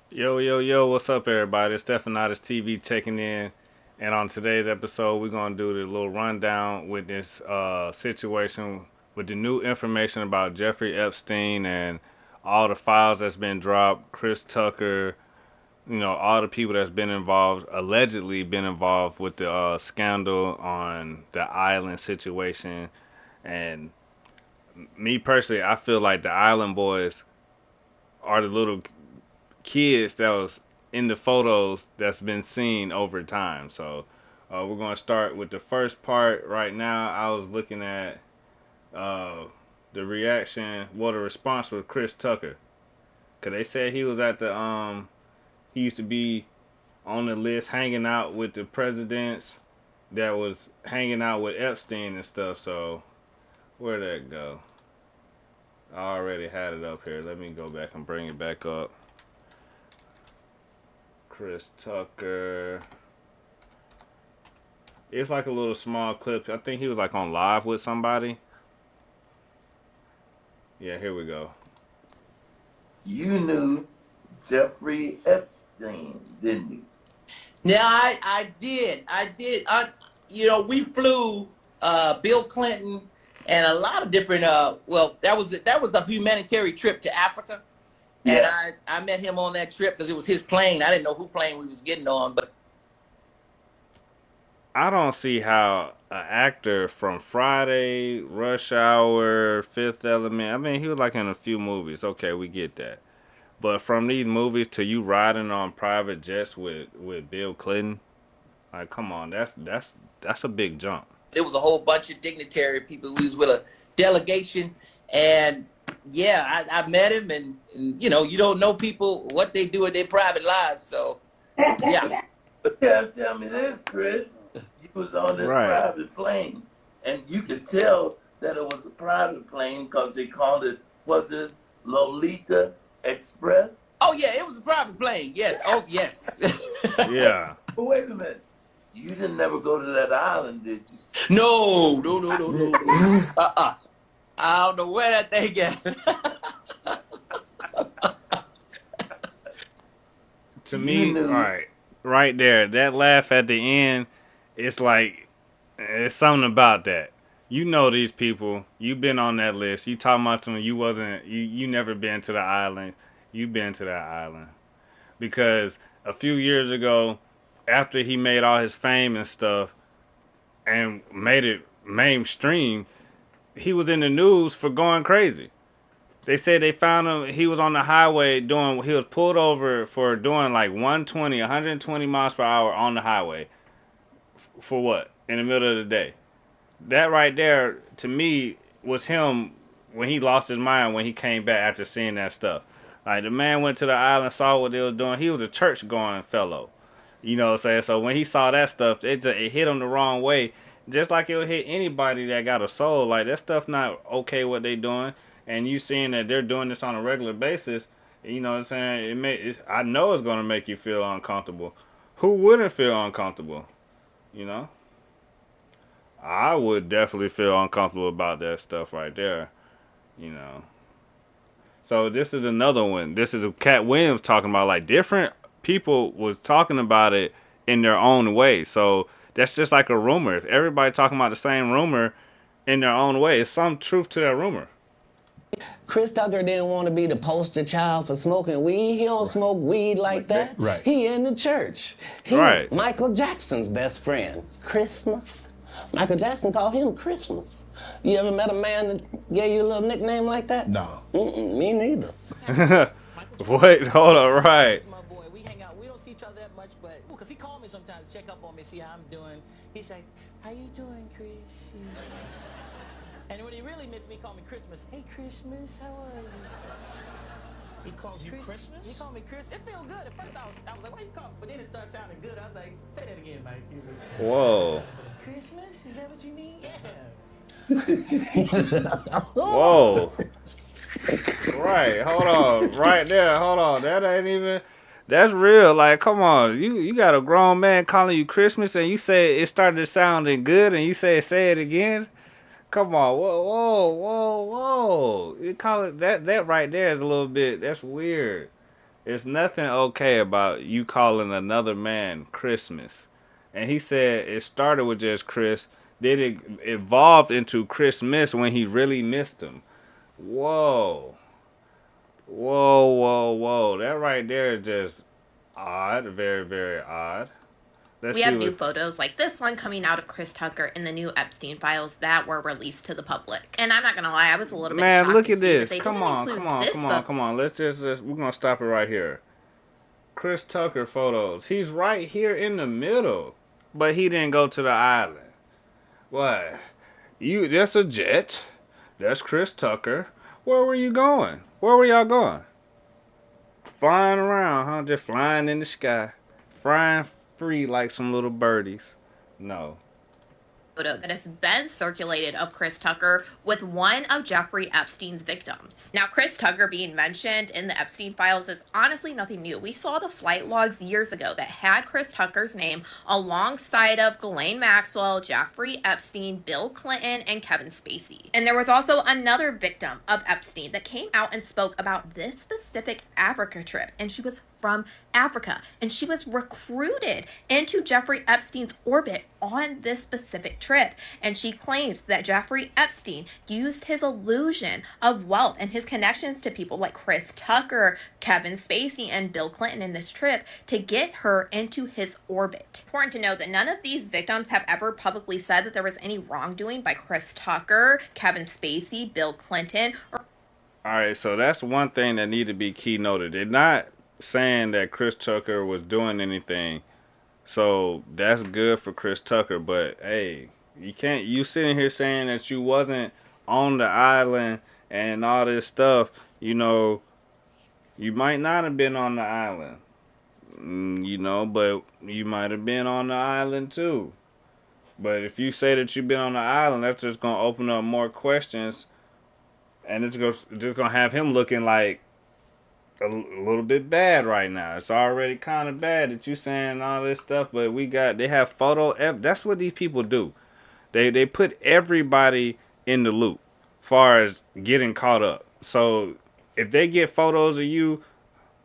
Yo, yo, yo, what's up, everybody? It's Stephanatis TV checking in. And on today's episode, we're going to do the little rundown with this situation with the new information about Jeffrey Epstein and all the files that's been dropped, Chris Tucker, all the people that's been involved, allegedly been involved with the scandal on the island situation. And me personally, I feel like the island boys are the little kids that was in the photos that's been seen over time. So we're gonna start with the first part right now. I was looking at uh, the reaction, well, the response was Chris Tucker, cause they said he was at the he used to be on the list hanging out with the presidents that was hanging out with Epstein and stuff. So where'd that go? I already had it up here. Let me go back and bring it back up. Chris Tucker. It's like a little small clip. I think he was like on live with somebody. Yeah, here we go. You knew Jeffrey Epstein, didn't you? Yeah, I did. I did. We flew Bill Clinton and a lot of different. Well, that was a humanitarian trip to Africa, and Yeah. I met him on that trip because it was his plane. I didn't know who plane we was getting on, but I don't see how an actor from Friday, Rush Hour, Fifth Element. I mean, he was like in a few movies. Okay, we get that. But from these movies to you riding on private jets with Bill Clinton, like, come on, that's a big jump. it was a whole bunch of dignitary people who was with a delegation, and yeah, I met him, and you don't know people what they do in their private lives, so yeah. But tell me this, Chris. You was on this Right. private plane, and you could tell that it was a private plane because they called it, was it Lolita Express? Oh yeah, it was a private plane. Yes. Oh yes. Yeah. But wait a minute. You didn't never go to that island, did you? No, no, no, no, no, no. Uh-uh. I don't know where that thing at. To You me, all knew. right, right there, that laugh at the end, it's like it's something about that. You know these people. You've been on that list. You talking about them. You wasn't. You never been to the island. You been to that island because a few years ago, after he made all his fame and stuff and made it mainstream, he was in the news for going crazy. They said they found him. He was on the highway doing. He was pulled over for doing like 120, 120 miles per hour on the highway. For what? In the middle of the day. That right there, to me, was him when he lost his mind when he came back after seeing that stuff. Like the man went to the island, saw what they was doing. He was a church going fellow. You know what I'm saying? So when he saw that stuff, it hit him the wrong way. Just like it would hit anybody that got a soul. Like that stuff not okay what they doing. And you seeing that they're doing this on a regular basis, you know what I'm saying? I know it's gonna make you feel uncomfortable. Who wouldn't feel uncomfortable? You know? I would definitely feel uncomfortable about that stuff right there, you know. So this is another one. This is a Cat Williams talking about like different people was talking about it in their own way. So that's just like a rumor. If everybody talking about the same rumor in their own way, it's some truth to that rumor. Chris Tucker didn't want to be the poster child for smoking weed. He don't smoke weed like that. Right. He in the church. He Right. Michael Jackson's best friend. Christmas. Michael Jackson called him Christmas. You ever met a man that gave you a little nickname like that? No. Me neither. Wait, hold on, right. My boy, we hang out. We don't see each other that much, but because he called me sometimes to check up on me, see how I'm doing. He's like, "How you doing, Chris?" And when he really misses me, he call me Christmas. Hey, Christmas, how are you? He calls you Christmas? He called me Chris. It felt good. At first, I was like, why you call me? But then it started sounding good. I was like, say that again, Mike. He's like, Whoa. Christmas? Is that what you mean? Yeah. Whoa. Right, hold on. Right there, hold on. That ain't even that's real. Like, come on. You got a grown man calling you Christmas and you say it started sounding good and you say it again? Come on. Whoa, whoa, whoa, whoa. You call it that right there is a little bit that's weird. It's nothing okay about you calling another man Christmas. And he said it started with just Chris, then it evolved into Christmas when he really missed him. Whoa. Whoa, whoa, whoa. That right there is just odd. Very, very odd. Let's We see have what. new photos like this one coming out of Chris Tucker in the new Epstein files that were released to the public. And I'm not gonna lie, I was a little bit Man, shocked look to at see that this. they Come didn't on, come include on, this come on, photo. come on. Let's just we're gonna stop it right here. Chris Tucker photos. He's right here in the middle, but he didn't go to the island. What? You? That's a jet. That's Chris Tucker. Where were you going? Where were y'all going? Flying around, huh? Just flying in the sky, flying free like some little birdies. No. Photo that has been circulated of Chris Tucker with one of Jeffrey Epstein's victims. Now, Chris Tucker being mentioned in the Epstein files is honestly nothing new. We saw the flight logs years ago that had Chris Tucker's name alongside of Ghislaine Maxwell, Jeffrey Epstein, Bill Clinton, and Kevin Spacey. And there was also another victim of Epstein that came out and spoke about this specific Africa trip, and she was from Africa, and she was recruited into Jeffrey Epstein's orbit on this specific trip. And she claims that Jeffrey Epstein used his illusion of wealth and his connections to people like Chris Tucker, Kevin Spacey, and Bill Clinton in this trip to get her into his orbit. Important to note that none of these victims have ever publicly said that there was any wrongdoing by Chris Tucker, Kevin Spacey, Bill Clinton, or All right, so that's one thing that need to be keynoted. They're not saying that Chris Tucker was doing anything, so that's good for Chris Tucker. But hey, you sitting here saying that you wasn't on the island and all this stuff. You know, you might not have been on the island. But you might have been on the island too. But if you say that you've been on the island, that's just gonna open up more questions, and it's gonna have him looking like a little bit bad right now. It's already kind of bad that you saying all this stuff, but they have that's what these people do. They put everybody in the loop, far as getting caught up. So if they get photos of you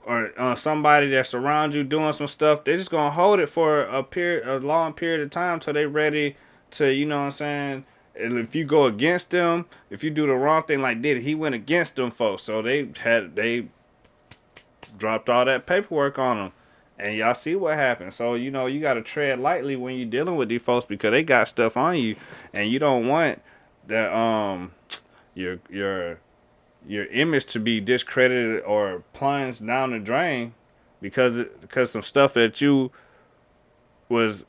or somebody that's around you doing some stuff, they're just gonna hold it for a long period of time till they ready to, you know what I'm saying. And if you go against them, if you do the wrong thing, like he went against them folks, so they dropped all that paperwork on them, and y'all see what happened. So you got to tread lightly when you're dealing with these folks because they got stuff on you, and you don't want that your your image to be discredited or plunged down the drain because some stuff that you was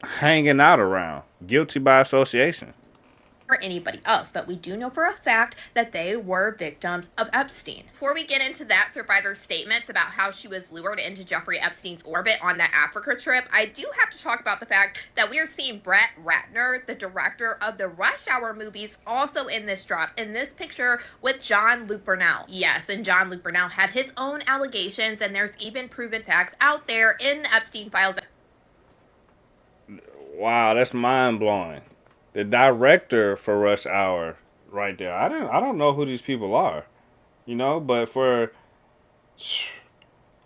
hanging out around, guilty by association. or anybody else, but we do know for a fact that they were victims of Epstein. Before we get into that survivor's statements about how she was lured into Jeffrey Epstein's orbit on that Africa trip, I do have to talk about the fact that we are seeing Brett Ratner, the director of the Rush Hour movies, also in this drop, in this picture with Jean-Luc Bernal. Yes, and Jean-Luc Bernal had his own allegations, and there's even proven facts out there in the Epstein files. Wow, that's mind blowing. The director for Rush Hour, right there. I don't know who these people are, but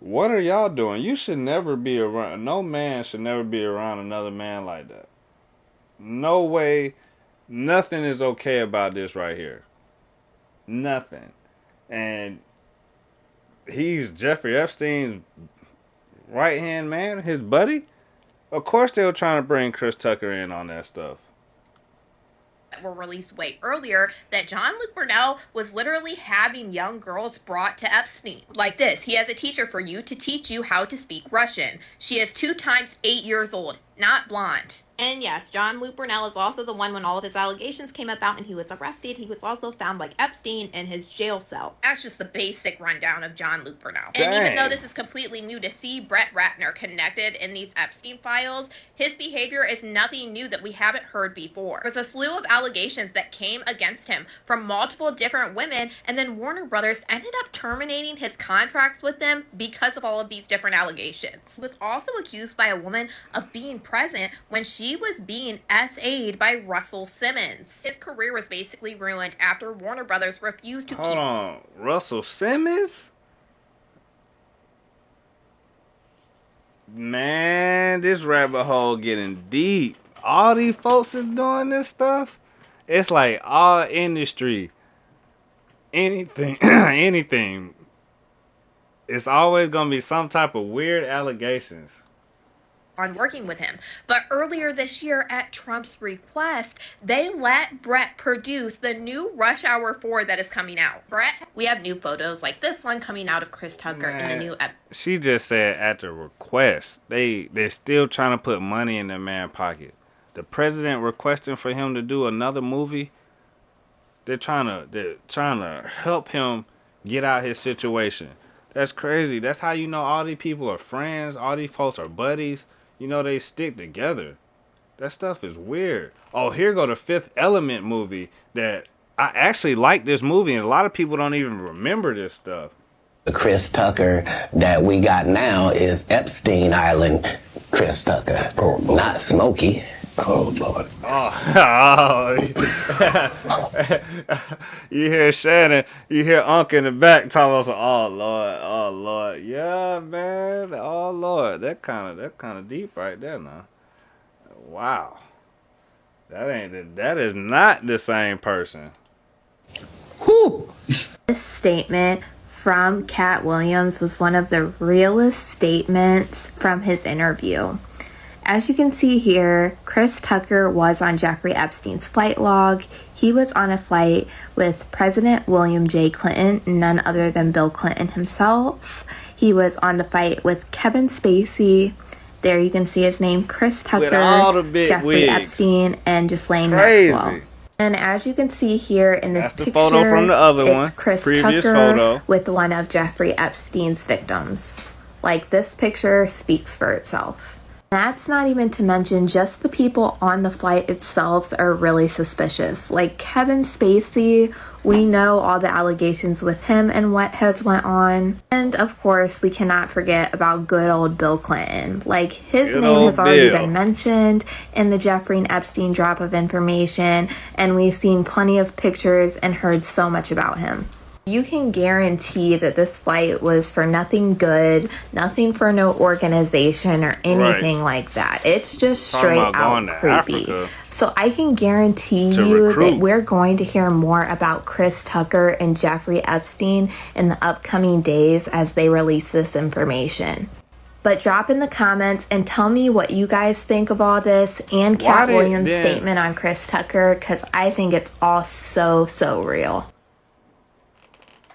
what are y'all doing? You should never be around. No man should never be around another man like that. No way. Nothing is okay about this right here. Nothing. And he's Jeffrey Epstein's right hand man, his buddy. Of course they were trying to bring Chris Tucker in on that stuff. Were released way earlier that Jean-Luc Bernal was literally having young girls brought to Epstein. Like this, he has a teacher for you to teach you how to speak Russian. She is 2 times 8 years old, not blonde. And yes, Jean-Luc Bernal is also the one when all of his allegations came about and he was arrested. He was also found like Epstein in his jail cell. That's just the basic rundown of Jean-Luc Bernal. And even though this is completely new to see Brett Ratner connected in these Epstein files, his behavior is nothing new that we haven't heard before. There's a slew of allegations that came against him from multiple different women, and then Warner Brothers ended up terminating his contracts with them because of all of these different allegations. He was also accused by a woman of being present when she was being SA'd by Russell Simmons. His career was basically ruined after Warner Brothers refused to Hold on, Russell Simmons? Man, this rabbit hole getting deep. All these folks is doing this stuff. It's like all industry, anything, anything. It's always gonna be some type of weird allegations. On working with him. But earlier this year, at Trump's request, they let Brett produce the new Rush Hour 4 that is coming out. Brett, we have new photos like this one coming out of Chris Tucker in the Man, new she just said at the request. They're still trying to put money in the man's pocket. The president requesting for him to do another movie. They're trying to help him get out his situation. That's crazy. That's how you know all these people are friends. All these folks are buddies. You know they stick together. That stuff is weird. Oh, here go the Fifth Element movie that I actually like this movie, and a lot of people don't even remember this stuff. The Chris Tucker that we got now is Epstein Island Chris Tucker, not Smokey. Oh, Lord. Oh, you hear Shannon, you hear Unc in the back talking about, oh Lord, yeah, man, oh Lord, that kind of deep right there now. Wow, that is not the same person. Whew. This statement from Cat Williams was one of the realest statements from his interview. As you can see here, Chris Tucker was on Jeffrey Epstein's flight log. He was on a flight with President William J. Clinton, none other than Bill Clinton himself. He was on the flight with Kevin Spacey. There you can see his name, Chris Tucker, Jeffrey wigs. Epstein, and Ghislaine Crazy. Maxwell. And as you can see here in this That's the picture, photo from the other it's one. Chris Previous Tucker photo. with one of Jeffrey Epstein's victims. Like, this picture speaks for itself. That's not even to mention just the people on the flight itself are really suspicious. Like Kevin Spacey, we know all the allegations with him and what has went on. And of course, we cannot forget about good old Bill Clinton. Like, his Good name old has already Bill. been mentioned in the Jeffrey and Epstein drop of information, and we've seen plenty of pictures and heard so much about him. You can guarantee that this flight was for nothing good, nothing for no organization or anything like that. It's just Talking straight about out going to creepy. Africa So I can guarantee to you recruit. that we're going to hear more about Chris Tucker and Jeffrey Epstein in the upcoming days as they release this information. But drop in the comments and tell me what you guys think of all this and Cat Williams' statement on Chris Tucker, because I think it's all so real.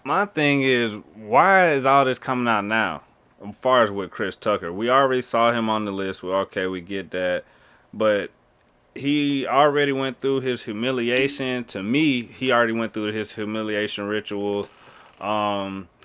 My thing is, why is all this coming out now? As far as with Chris Tucker, we already saw him on the list. Well, okay, we get that, but he already went through his humiliation. To me, he already went through his humiliation ritual.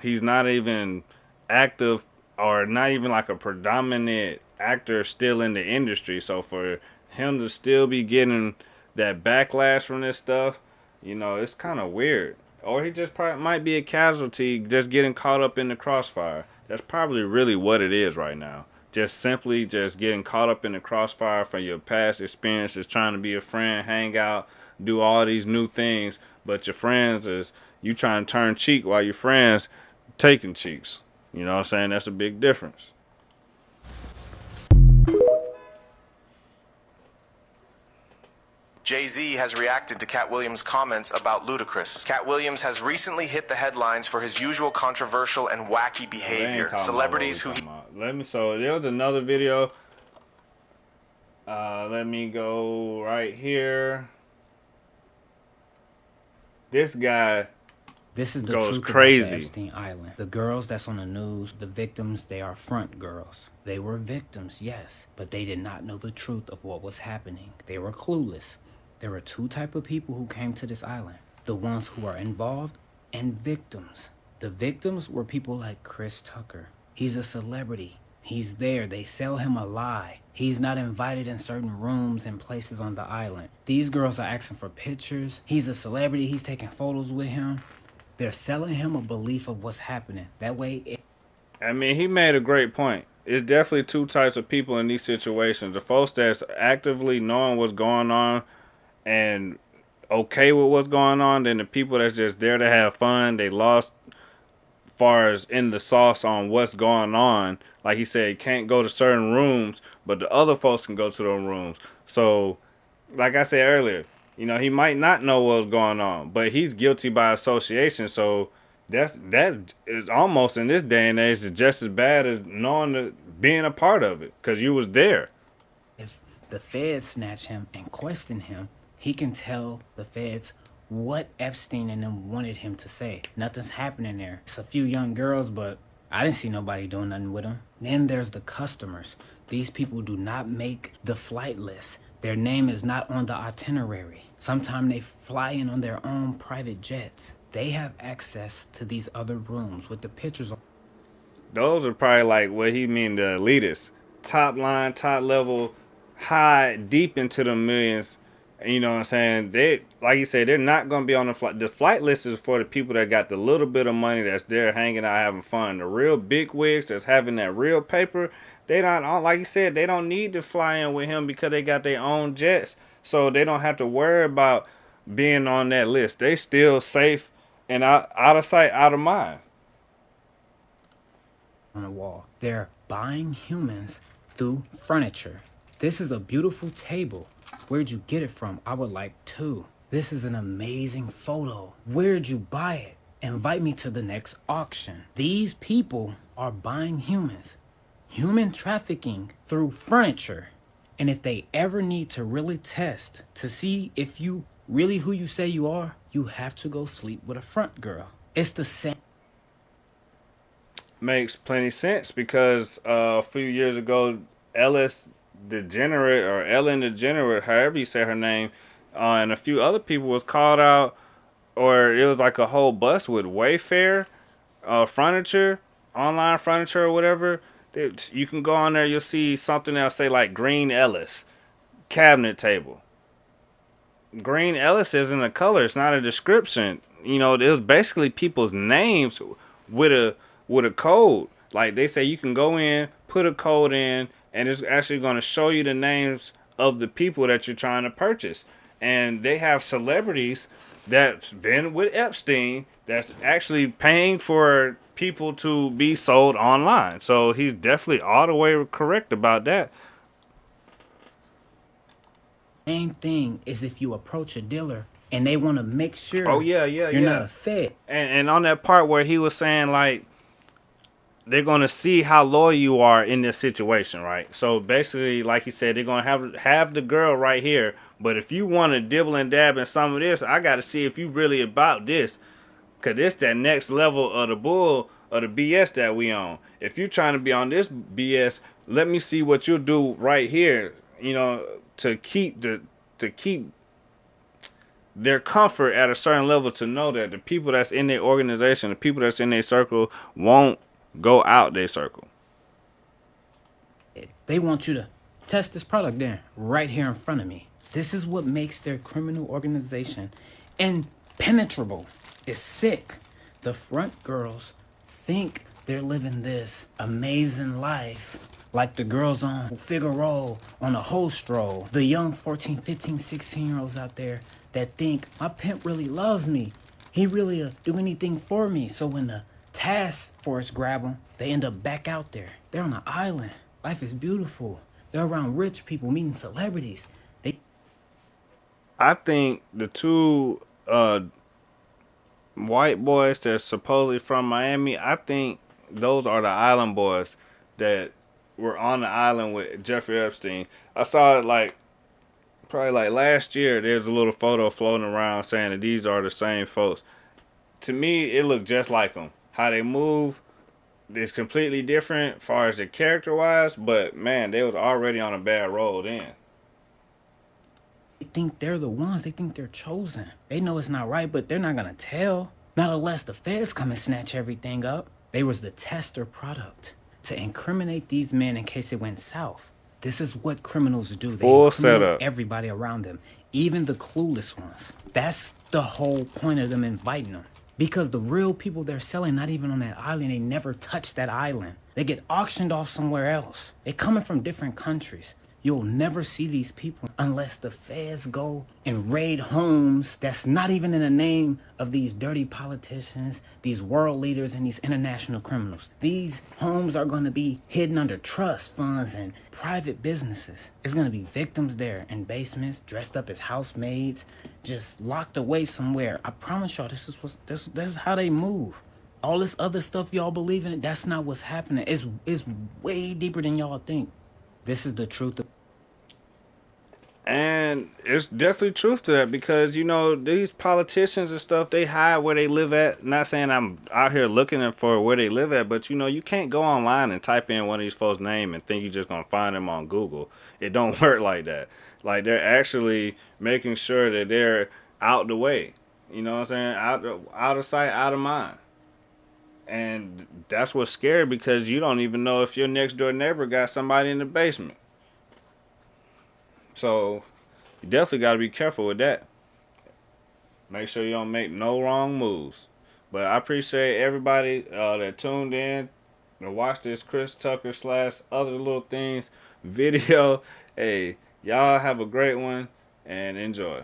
He's not even active or not even like a predominant actor still in the industry. So for him to still be getting that backlash from this stuff, you know, it's kind of weird. Or he just probably might be a casualty, just getting caught up in the crossfire. That's probably really what it is right now. Just simply just getting caught up in the crossfire from your past experiences, trying to be a friend, hang out, do all these new things. But your friends is, you trying to turn cheek while your friends taking cheeks. You know what I'm saying? That's a big difference. Jay-Z has reacted to Cat Williams' comments about Ludacris. Cat Williams has recently hit the headlines for his usual controversial and wacky behavior. Celebrities who So there was another video. Let me go right here. This guy This is the goes truth crazy. about the Epstein Island. The girls that's on the news, the victims, they are front girls. They were victims, yes, but they did not know the truth of what was happening. They were clueless. There are two types of people who came to this island. The ones who are involved and victims. The victims were people like Chris Tucker. He's a celebrity. He's there. They sell him a lie. He's not invited in certain rooms and places on the island. These girls are asking for pictures. He's a celebrity. He's taking photos with him. They're selling him a belief of what's happening. That way... I mean, he made a great point. It's definitely two types of people in these situations. The folks that's actively knowing what's going on and okay with what's going on, then the people that's just there to have fun. They lost far as in the sauce on what's going on. Like he said, can't go to certain rooms, but the other folks can go to those rooms. So, like I said earlier, he might not know what's going on, but he's guilty by association. So that is almost in this day and age is just as bad as being a part of it because you was there. If the feds snatch him and question him, he can tell the feds what Epstein and them wanted him to say. Nothing's happening there. It's a few young girls, but I didn't see nobody doing nothing with them. Then there's the customers. These people do not make the flight list. Their name is not on the itinerary. Sometimes they fly in on their own private jets. They have access to these other rooms with the pictures on. Those are probably like what he mean the elitists. Top line, top level, high, deep into the millions. You know what I'm saying? They, like you said, they're not going to be on the flight. The flight list is for the people that got the little bit of money that's there hanging out having fun. The real big wigs that's having that real paper, they don't, like you said, they don't need to fly in with him because they got their own jets. So they don't have to worry about being on that list. They still safe and out of sight, out of mind. On the wall. They're buying humans through furniture. This is a beautiful table. Where'd you get it from? I would like two. This is an amazing photo. Where'd you buy it? Invite me to the next auction. These people are buying humans. Human trafficking through furniture. And if they ever need to really test to see if you really who you say you are, you have to go sleep with a front girl. It's the same. Makes plenty sense because a few years ago, Ellen DeGenerate, however you say her name, and a few other people was called out, or it was like a whole bus with Wayfair furniture, online furniture or whatever. You can go on there, you'll see something that'll say like Green Ellis cabinet table. Green Ellis isn't a color, it's not a description. It was basically people's names with a code. Like they say you can go in, put a code in, and it's actually going to show you the names of the people that you're trying to purchase. And they have celebrities that's been with Epstein that's actually paying for people to be sold online. So he's definitely all the way correct about that. Same thing is if you approach a dealer and they want to make sure you're not a fed. And on that part where he was saying like they're going to see how loyal you are in this situation, right? So basically, like he said, they're going to have the girl right here. But if you want to dibble and dab in some of this, I got to see if you really about this. Because it's that next level of the bull or the BS that we on. If you're trying to be on this BS, let me see what you'll do right here, to keep their comfort at a certain level, to know that the people that's in their organization, the people that's in their circle won't go out their circle. They want you to test this product there, right here in front of me. This is what makes their criminal organization impenetrable. It's sick. The front girls think they're living this amazing life. Like the girls on Figaro, on a whole stroll. The young 14, 15, 16-year-olds out there that think, my pimp really loves me. He really do anything for me. So when the task force grab them, they end up back out there. They're on an island. Life is beautiful. They're around rich people, meeting celebrities. I think the two white boys that's supposedly from Miami, I think those are the island boys that were on the island with Jeffrey Epstein. I saw it probably last year. There's a little photo floating around saying that these are the same folks. To me, it looked just like them. How they move is completely different as far as the character-wise, but man, they was already on a bad road then. They think they're the ones. They think they're chosen. They know it's not right, but they're not going to tell. Not unless the feds come and snatch everything up. They was the tester product to incriminate these men in case it went south. This is what criminals do. They Full incriminate setup. Everybody around them, even the clueless ones. That's the whole point of them inviting them. Because the real people they're selling, not even on that island, they never touch that island. They get auctioned off somewhere else. They're coming from different countries. You'll never see these people unless the feds go and raid homes that's not even in the name of these dirty politicians, these world leaders, and these international criminals. These homes are going to be hidden under trust funds and private businesses. It's going to be victims there in basements, dressed up as housemaids, just locked away somewhere. I promise y'all, this is how they move. All this other stuff y'all believe in, that's not what's happening. It's way deeper than y'all think. This is the truth. And it's definitely truth to that, because you know these politicians and stuff, they hide where they live at. Not saying I'm out here looking for where they live at, but you know you can't go online and type in one of these folks' name and think you're just gonna find them on Google. It don't work like that. Like, they're actually making sure that they're out the way. You know what I'm saying? Out of sight, out of mind. And that's what's scary, because you don't even know if your next door neighbor got somebody in the basement. So you definitely got to be careful with that. Make sure you don't make no wrong moves. But I appreciate everybody that tuned in to watch this Chris Tucker / other little things video. Hey, y'all have a great one and enjoy.